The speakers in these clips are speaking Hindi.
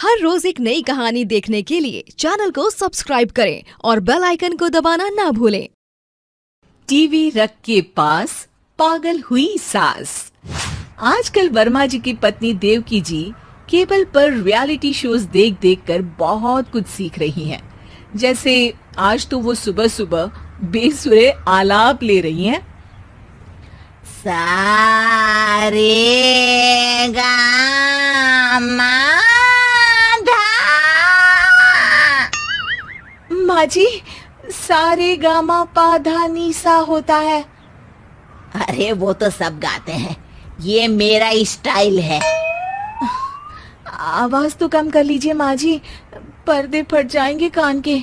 हर रोज एक नई कहानी देखने के लिए चैनल को सब्सक्राइब करें और बेल आइकन को दबाना ना भूलें। टीवी रख के पास पागल हुई सास। आजकल वर्मा जी की पत्नी देवकी जी केबल पर रियलिटी शोज देख देख कर बहुत कुछ सीख रही हैं। जैसे आज तो वो सुबह सुबह बेसुरे आलाप ले रही हैं। सारे माँ जी, सारे गामा पाधा नीसा होता है। अरे वो तो सब गाते हैं, ये मेरा स्टाइल है। आवाज तो कम कर लीजिए माँ जी, पर्दे फट जाएंगे कान के।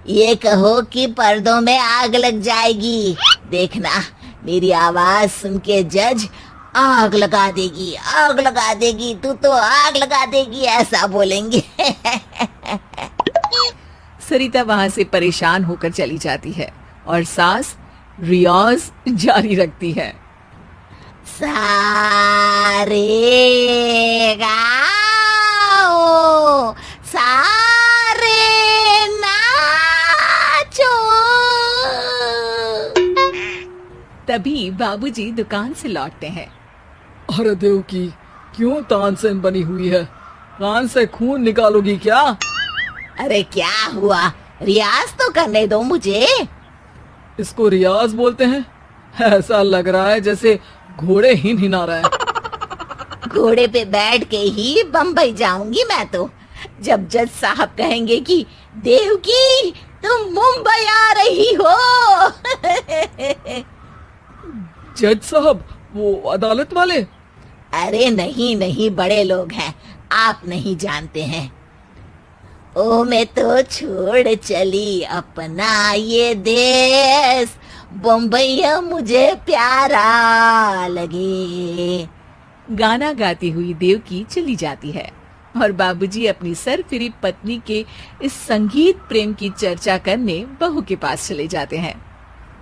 ये कहो कि पर्दों में आग लग जाएगी। देखना, मेरी आवाज सुन के जज आग लगा देगी, आग लगा देगी, तू तो आग लगा देगी, ऐसा बोलेंगे। सरिता वहां से परेशान होकर चली जाती है और सास रियाज जारी रखती है। सारे गाओ, सारे नाचो। तभी बाबूजी दुकान से लौटते हैं। अरे देवकी, क्यों तानसेन बनी हुई है? कान से खून निकालोगी क्या? अरे क्या हुआ, रियाज तो करने दो मुझे। इसको रियाज बोलते हैं? ऐसा लग रहा है जैसे घोड़े हिना रहा है। घोड़े पे बैठ के ही बम्बई जाऊंगी मैं तो, जब जज साहब कहेंगे कि देवकी तुम मुंबई आ रही हो। जज साहब, वो अदालत वाले? अरे नहीं नहीं, बड़े लोग हैं, आप नहीं जानते हैं। ओ मैं तो छोड़ चली अपना ये देश, बम्बई मुझे प्यारा लगे। गाना गाती हुई देवकी चली जाती है और बाबूजी अपनी सरफिरी पत्नी के इस संगीत प्रेम की चर्चा करने बहू के पास चले जाते हैं।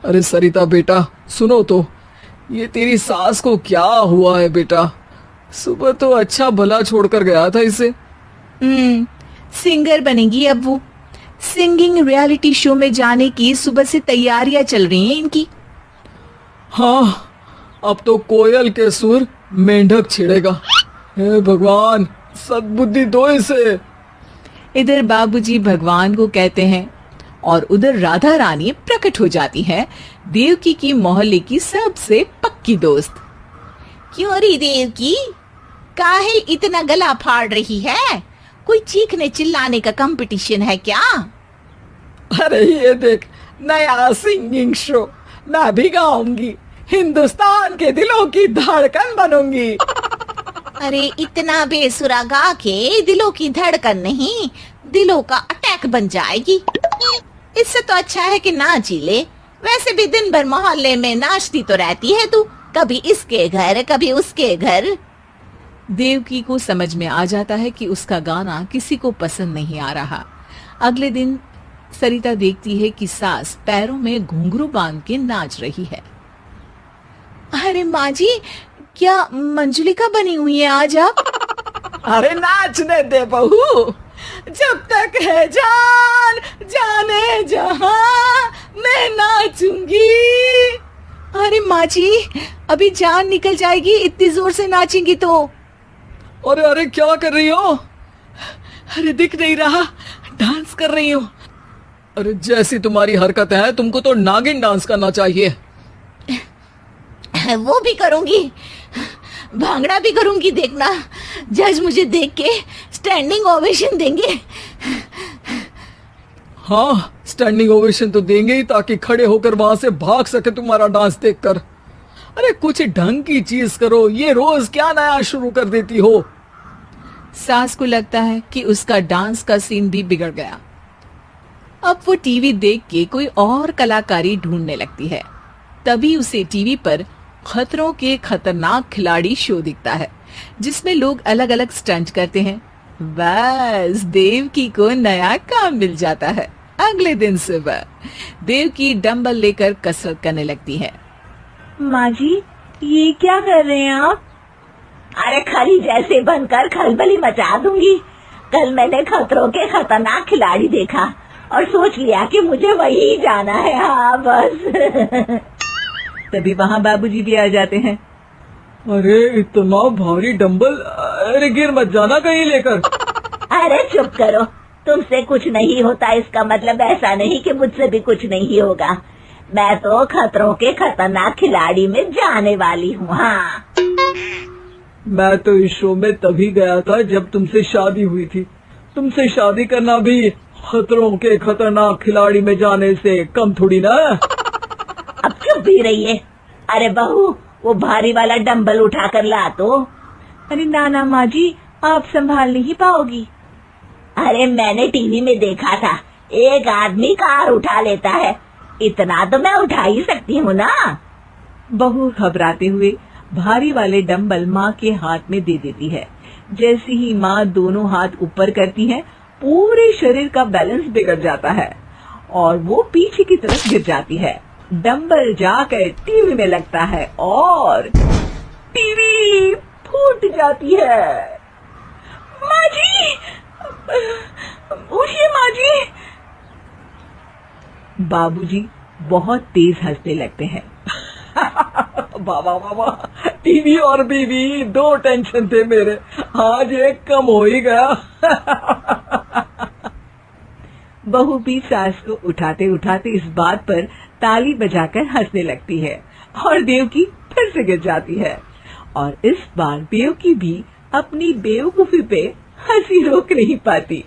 अरे सरिता बेटा, सुनो तो, ये तेरी सास को क्या हुआ है बेटा? सुबह तो अच्छा भला छोड़कर गया था इसे। सिंगर बनेगी अब वो। सिंगिंग रियलिटी शो में जाने की सुबह से तैयारियां चल रही हैं इनकी। हाँ, अब तो कोयल के सुर मेंढक छेड़ेगा। हे भगवान, सद्बुद्धि दो इसे। इधर बाबूजी भगवान को कहते हैं और उधर राधा रानी प्रकट हो जाती है, देवकी की मोहल्ले की सबसे पक्की दोस्त। क्यों री देवकी, काहे इतना गला फाड़ रही है? कोई चीखने चिल्लाने का कंपटीशन है क्या? अरे ये देख, नया सिंगिंग शो, मैं भी गाऊंगी, हिंदुस्तान के दिलों की धड़कन बनूंगी। अरे इतना बेसुरा गा के दिलों की धड़कन नहीं, दिलों का अटैक बन जाएगी। इससे तो अच्छा है कि नाच ही ले। वैसे भी दिन भर मोहल्ले में नाचती तो रहती है तू, कभी इसके घर कभी उसके घर। देवकी को समझ में आ जाता है कि उसका गाना किसी को पसंद नहीं आ रहा। अगले दिन सरिता देखती है कि सास पैरों में घुंघरू बांध के नाच रही है। अरे माँ जी, क्या मंजुलिका बनी हुई है आज आप? अरे नाचने दे बहू, जब तक है जान जाने जहां मैं नाचूंगी। अरे माँ जी, अभी जान निकल जाएगी इतनी जोर से नाचेंगी तो। अरे अरे, क्या कर रही हो? अरे दिख नहीं रहा, डांस कर रही हो। अरे जैसी तुम्हारी हरकत है, तुमको तो नागिन डांस करना चाहिए। वो भी करूंगी, भांगड़ा भी करूंगी। देखना, जज मुझे देख के स्टैंडिंग ओवेशन देंगे। हाँ, स्टैंडिंग ओवेशन तो देंगे ही, ताकि खड़े होकर वहां से भाग सके तुम्हारा डांस देखकर। अरे कुछ ढंग की चीज करो, ये रोज क्या नया शुरू कर देती हो? सास को लगता है कि उसका डांस का सीन भी बिगड़ गया। अब वो टीवी देख के कोई और कलाकारी ढूंढने लगती है। तभी उसे टीवी पर खतरों के खतरनाक खिलाड़ी शो दिखता है, जिसमें लोग अलग अलग स्टंट करते हैं। बस देवकी को नया काम मिल जाता है। अगले दिन सुबह देवकी डंबल लेकर कसरत करने लगती है। माँ जी, ये क्या कर रहे हैं आप? अरे खली जैसे बनकर खलबली मचा दूंगी। कल मैंने खतरों के खतरनाक खिलाड़ी देखा और सोच लिया कि मुझे वही जाना है। हाँ बस। तभी वहाँ बाबूजी भी आ जाते हैं। अरे इतना भारी डंबल, अरे गिर मत जाना कहीं लेकर। अरे चुप करो, तुमसे कुछ नहीं होता इसका मतलब ऐसा नहीं कि मुझसे भी कुछ नहीं होगा। मैं तो खतरों के खतरनाक खिलाड़ी में जाने वाली हूँ। हाँ मैं तो इस शो में तभी गया था जब तुमसे शादी हुई थी। तुमसे शादी करना भी खतरों के खतरनाक खिलाड़ी में जाने से कम थोड़ी ना। अब चुप भी रहिए। अरे बहू, वो भारी वाला डंबल उठा कर ला तो। अरे नाना माँ जी, आप संभाल नहीं पाओगी। अरे मैंने टीवी में देखा था, एक आदमी कार उठा लेता है, इतना तो मैं उठा ही सकती हूँ ना। बहू घबराते हुए भारी वाले डंबल माँ के हाथ में दे देती है। जैसे ही माँ दोनों हाथ ऊपर करती है, पूरे शरीर का बैलेंस बिगड़ जाता है और वो पीछे की तरफ गिर जाती है। डंबल जाकर टीवी में लगता है और टीवी फूट जाती है। माँ जी, उठिए माँ जी। बाबूजी बहुत तेज हंसने लगते हैं। बाबा बाबा, टीवी और बीवी दो टेंशन थे मेरे, आज एक कम हो ही गया। बहू भी सास को उठाते उठाते इस बात पर ताली बजाकर हंसने लगती है और देवकी फिर से गिर जाती है। और इस बार देवकी भी अपनी बेवकूफी पे हंसी रोक नहीं पाती।